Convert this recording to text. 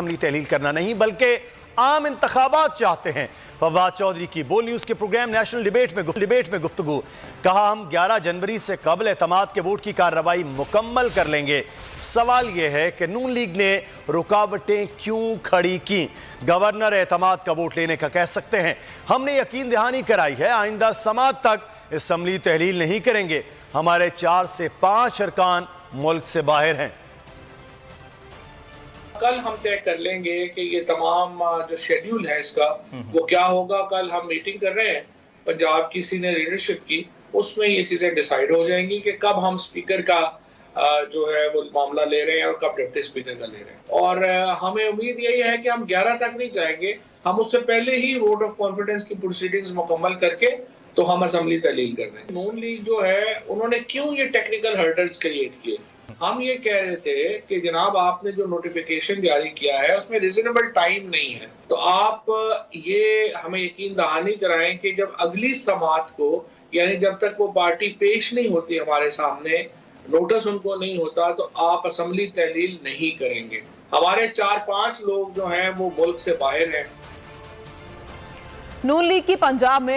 Assembly तहलील करना नहीं बल्कि आम इंतखाबात चाहते हैं। फवाद चौधरी की बोल न्यूज़ के प्रोग्राम नेशनल डिबेट में गुफ्तगू। कहा, हम 11 जनवरी से कबल एतमाद के वोट की कार्रवाई मुकम्मल कर लेंगे। सवाल यह है कि नून लीग ने रुकावटें क्यों खड़ी की? गवर्नर एतमाद का वोट लेने का कह सकते हैं। हमने यकीन दहानी कराई है, आइंदा समात तक असम्बली तहलील नहीं करेंगे। हमारे 4 से 5 अरकान मुल्क से बाहर हैं। कल हम तय कर लेंगे कि ये तमाम जो शेड्यूल है इसका वो क्या होगा। कल हम मीटिंग कर रहे हैं पंजाब की सीनियर लीडरशिप की, उसमें ये चीजें डिसाइड हो जाएंगी कि कब हम स्पीकर का जो है वो मामला ले रहे हैं और कब डिप्टी स्पीकर का ले रहे हैं। और हमें उम्मीद यही है कि हम 11 तक नहीं जाएंगे, हम उससे पहले ही वोट ऑफ कॉन्फिडेंस की प्रोसीडिंग्स मुकम्मल करके तो हम असेंबली तहलील कर रहे हैं। नून लीग जो है उन्होंने क्यों ये टेक्निकल हर्डल्स क्रिएट किए? हम ये कह रहे थे कि जनाब आपने जो नोटिफिकेशन जारी किया है उसमें रिजनेबल टाइम नहीं है, तो आप ये हमें यकीन दहानी कराएं कि जब अगली समात को, यानी जब तक वो पार्टी पेश नहीं होती हमारे सामने, नोटिस उनको नहीं होता, तो आप असेंबली तहलील नहीं करेंगे। हमारे 4-5 लोग जो हैं वो मुल्क से बाहर हैं। नून लीग की पंजाब में